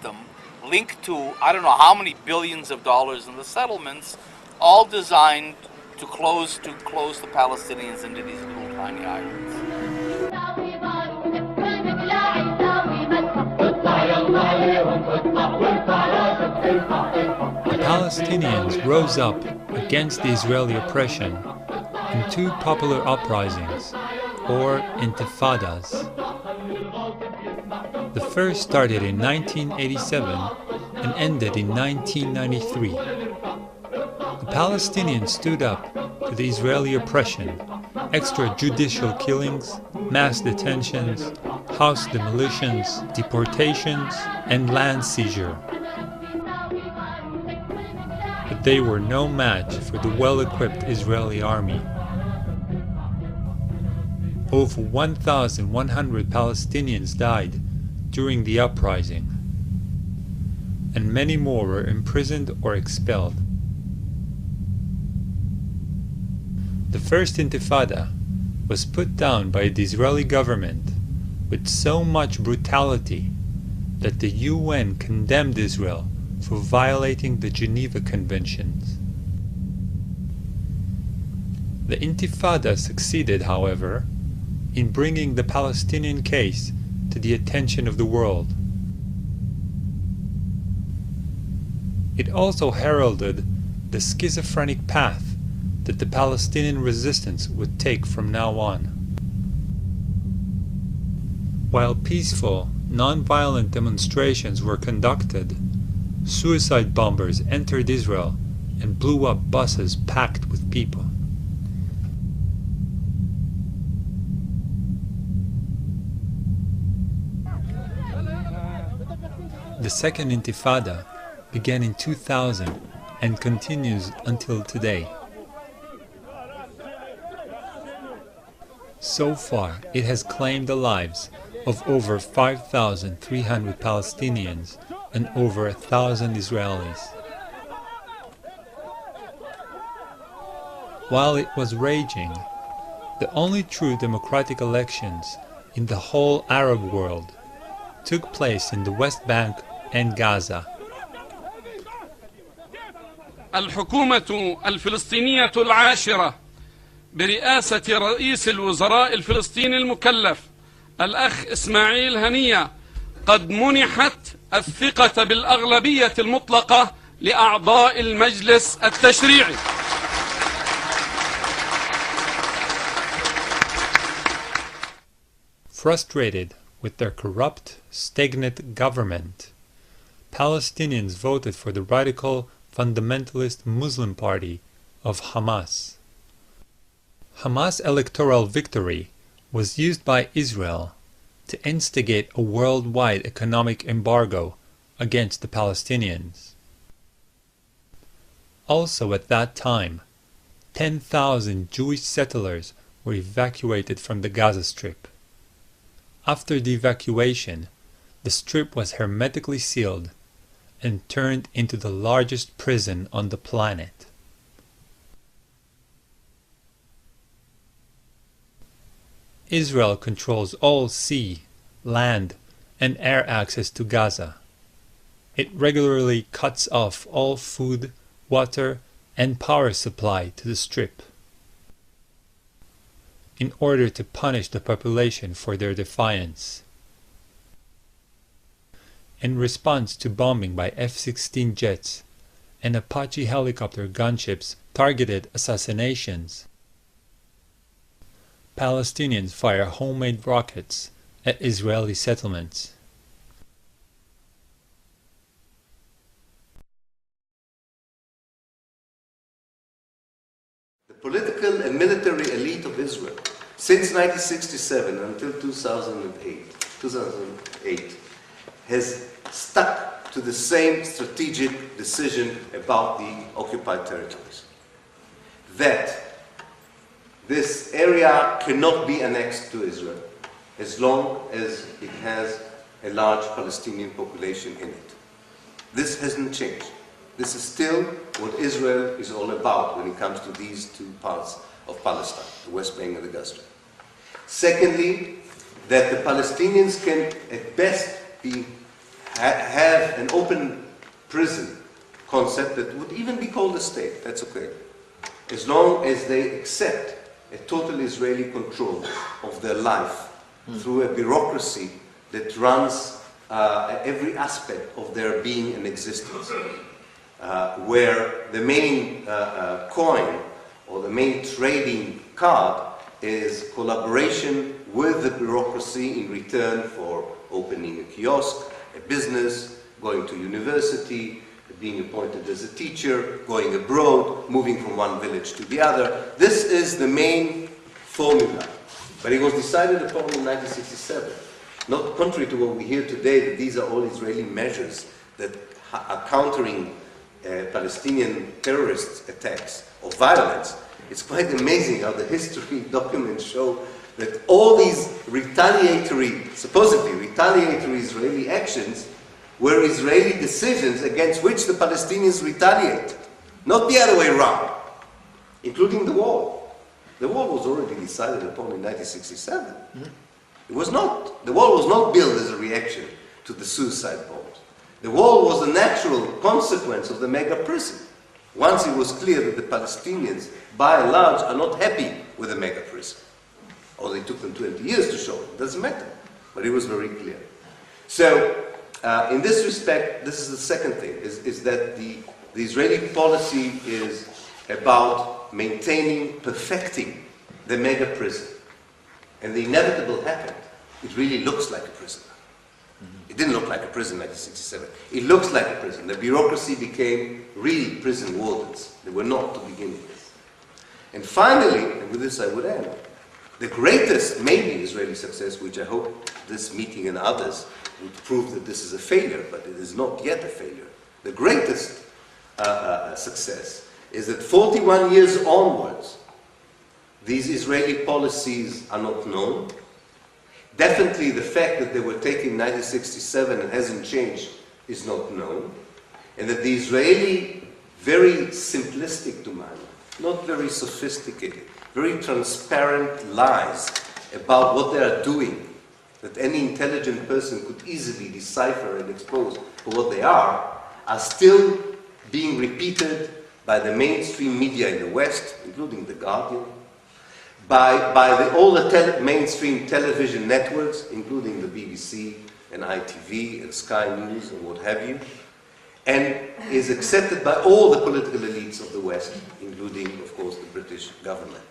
system linked to I don't know how many billions of dollars in the settlements, all designed to close the Palestinians into these little tiny islands. The Palestinians rose up against the Israeli oppression in two popular uprisings, or intifadas. The first started in 1987 and ended in 1993. The Palestinians stood up to the Israeli oppression, extrajudicial killings, mass detentions, house demolitions, deportations, and land seizure. But they were no match for the well-equipped Israeli army. Over 1,100 Palestinians died during the uprising, and many more were imprisoned or expelled. The first Intifada was put down by the Israeli government with so much brutality that the UN condemned Israel for violating the Geneva Conventions. The Intifada succeeded, however, in bringing the Palestinian case to the attention of the world. It also heralded the schizophrenic path that the Palestinian resistance would take from now on. While peaceful, non-violent demonstrations were conducted, suicide bombers entered Israel and blew up buses packed with people. The Second Intifada began in 2000 and continues until today. So far, it has claimed the lives of over 5,300 Palestinians and over 1,000 Israelis. While it was raging, the only true democratic elections in the whole Arab world took place in the West Bank and Gaza. الحكومة الفلسطينية العاشرة برئاسة رئيس الوزراء الفلسطيني المكلف الأخ إسماعيل هنية قد منحت الثقة بالأغلبية المطلقة لأعضاء المجلس التشريعي. Frustrated with their corrupt, stagnant government, Palestinians voted for the radical fundamentalist Muslim party of Hamas. Hamas' electoral victory was used by Israel to instigate a worldwide economic embargo against the Palestinians. Also at that time, 10,000 Jewish settlers were evacuated from the Gaza Strip. After the evacuation, the strip was hermetically sealed and turned into the largest prison on the planet. Israel controls all sea, land, and air access to Gaza. It regularly cuts off all food, water, and power supply to the strip in order to punish the population for their defiance. In response to bombing by F-16 jets and Apache helicopter gunships targeted assassinations, Palestinians fire homemade rockets at Israeli settlements. The political and military elite of Israel, since 1967 until 2008, has stuck to the same strategic decision about the occupied territories. That this area cannot be annexed to Israel as long as it has a large Palestinian population in it. This hasn't changed. This is still what Israel is all about when it comes to these two parts of Palestine, the West Bank and the Gaza Strip. Secondly, that the Palestinians can at best be have an open prison concept that would even be called a state, that's okay, as long as they accept a total Israeli control of their life through a bureaucracy that runs every aspect of their being and existence, where the main coin or the main trading card is collaboration with the bureaucracy in return for opening a kiosk, a business, going to university, being appointed as a teacher, going abroad, moving from one village to the other. This is the main formula. But it was decided upon in 1967. Not contrary to what we hear today, that these are all Israeli measures that are countering Palestinian terrorist attacks or violence. It's quite amazing how the history documents show that all these retaliatory, supposedly retaliatory Israeli actions were Israeli decisions against which the Palestinians retaliated. Not the other way around, including the wall. The wall was already decided upon in 1967. It was not. The wall was not built as a reaction to the suicide bombs. The wall was a natural consequence of the mega prison. Once it was clear that the Palestinians, by and large, are not happy with the mega prison. Or they took them 20 years to show it. Doesn't matter. But it was very clear. So, in this respect, this is the second thing, is that the Israeli policy is about maintaining, perfecting the mega prison. And the inevitable happened. It really looks like a prison. It didn't look like a prison in 1967. It looks like a prison. The bureaucracy became real prison wardens. They were not to begin with. And finally, and with this I would end, the greatest, maybe, Israeli success, which I hope this meeting and others would prove that this is a failure, but it is not yet a failure. The greatest success is that 41 years onwards, these Israeli policies are not known. Definitely the fact that they were taken in 1967 and hasn't changed is not known. And that the Israeli, very simplistic to man, not very sophisticated, very transparent lies about what they are doing, that any intelligent person could easily decipher and expose for what they are still being repeated by the mainstream media in the West, including The Guardian, by all the mainstream television networks, including the BBC and ITV and Sky News and what have you, and is accepted by all the political elites of the West, including, of course, the British government.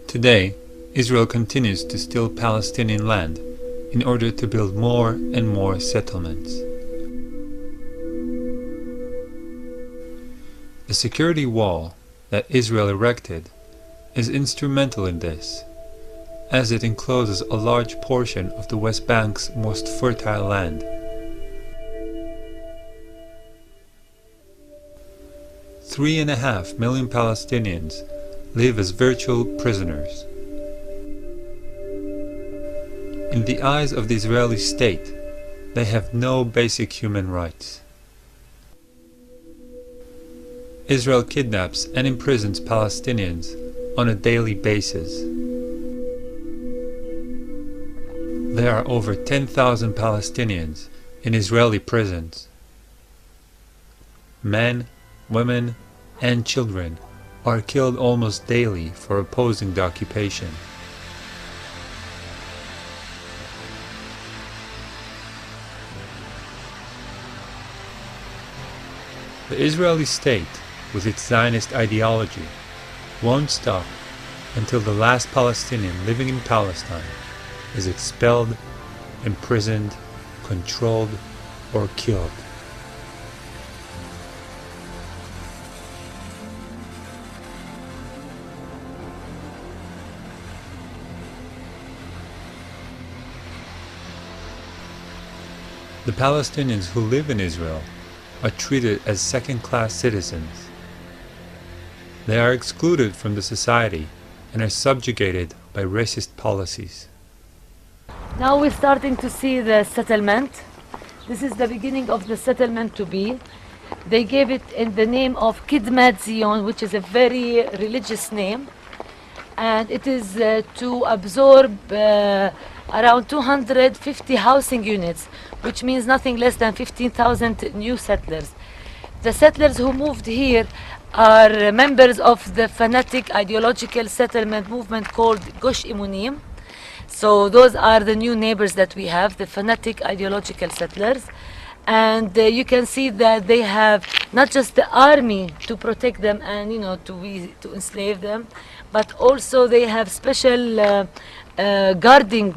Today, Israel continues to steal Palestinian land in order to build more and more settlements. The security wall that Israel erected is instrumental in this, as it encloses a large portion of the West Bank's most fertile land. 3.5 million Palestinians live as virtual prisoners. In the eyes of the Israeli state, they have no basic human rights. Israel kidnaps and imprisons Palestinians on a daily basis. There are over 10,000 Palestinians in Israeli prisons. Men, women, and children are killed almost daily for opposing the occupation. The Israeli state, with its Zionist ideology, won't stop until the last Palestinian living in Palestine is expelled, imprisoned, controlled, or killed. The Palestinians who live in Israel are treated as second-class citizens. They are excluded from the society and are subjugated by racist policies. Now we're starting to see the settlement. This is the beginning of the settlement to be. They gave it in the name of Kidmat Zion, which is a very religious name. And it is to absorb around 250 housing units, which means nothing less than 15,000 new settlers. The settlers who moved here are members of the fanatic ideological settlement movement called Gush Imunim. So those are the new neighbors that we have, the fanatic ideological settlers. And you can see that they have not just the army to protect them and to enslave them, but also they have special guarding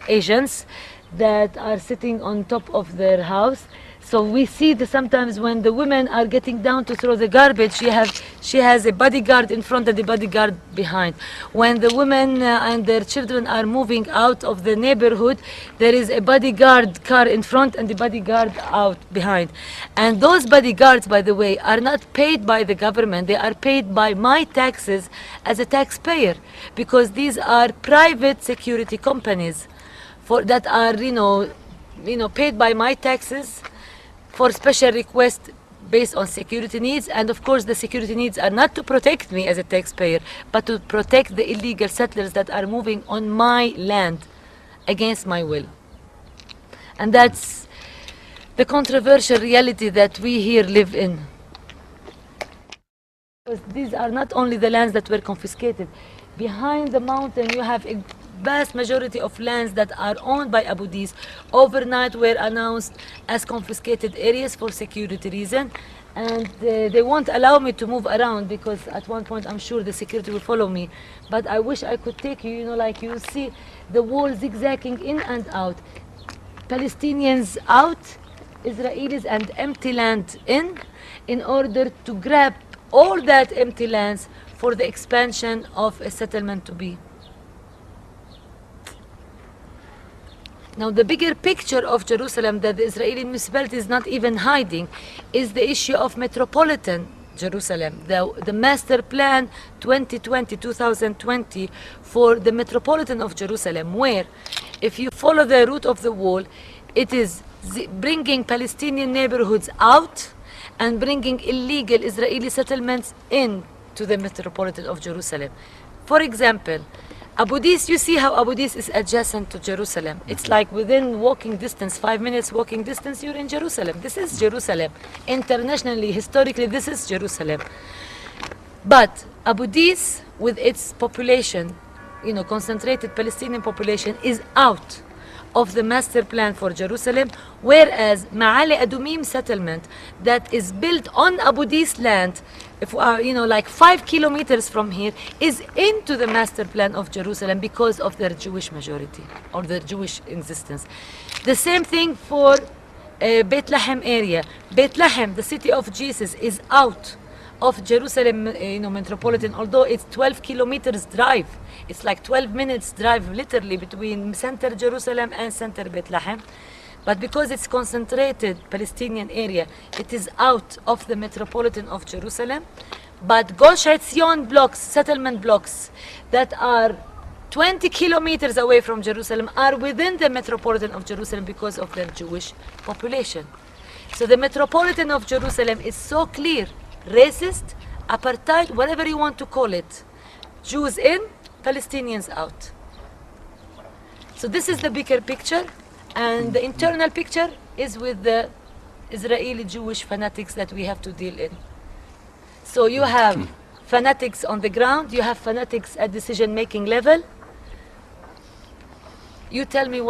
agents that are sitting on top of their house. So we see that sometimes when the women are getting down to throw the garbage, she has a bodyguard in front and the bodyguard behind. When the women and their children are moving out of the neighborhood, there is a bodyguard car in front and the bodyguard out behind. And those bodyguards, by the way, are not paid by the government. They are paid by my taxes as a taxpayer, because these are private security companies that are paid by my taxes for special requests based on security needs. And of course the security needs are not to protect me as a taxpayer, but to protect the illegal settlers that are moving on my land against my will. And that's the controversial reality that we here live in. Because these are not only the lands that were confiscated. Behind the mountain you have a vast majority of lands that are owned by Abu Dis overnight were announced as confiscated areas for security reason, and they won't allow me to move around because at one point I'm sure the security will follow me. But I wish I could take you, like you see the wall zigzagging in and out. Palestinians out, Israelis and empty land in order to grab all that empty lands for the expansion of a settlement to be. Now, the bigger picture of Jerusalem that the Israeli municipality is not even hiding is the issue of metropolitan Jerusalem, the master plan 2020 for the metropolitan of Jerusalem, where if you follow the route of the wall, it is bringing Palestinian neighborhoods out and bringing illegal Israeli settlements in to the metropolitan of Jerusalem. For example, Abu Dis, you see how Abu Dis is adjacent to Jerusalem. It's like within walking distance, 5 minutes walking distance, you're in Jerusalem. This is Jerusalem. Internationally, historically, this is Jerusalem. But Abu Dis, with its population, concentrated Palestinian population, is out of the master plan for Jerusalem, whereas Ma'ale Adumim settlement that is built on Abu Dis land, like 5 kilometers from here, is into the master plan of Jerusalem because of their Jewish majority or their Jewish existence. The same thing for Bethlehem area. Bethlehem, the city of Jesus, is out of Jerusalem, metropolitan, although it's 12 kilometers drive. It's like 12 minutes drive literally between center Jerusalem and center Bethlehem. But because it's concentrated Palestinian area, it is out of the metropolitan of Jerusalem. But Gush Etzion blocks, settlement blocks that are 20 kilometers away from Jerusalem are within the metropolitan of Jerusalem because of their Jewish population. So the metropolitan of Jerusalem is so clear, racist, apartheid, whatever you want to call it. Jews in, Palestinians out. So this is the bigger picture, and the internal picture is with the Israeli Jewish fanatics that we have to deal in. So you have fanatics on the ground, you have fanatics at decision-making level. You tell me what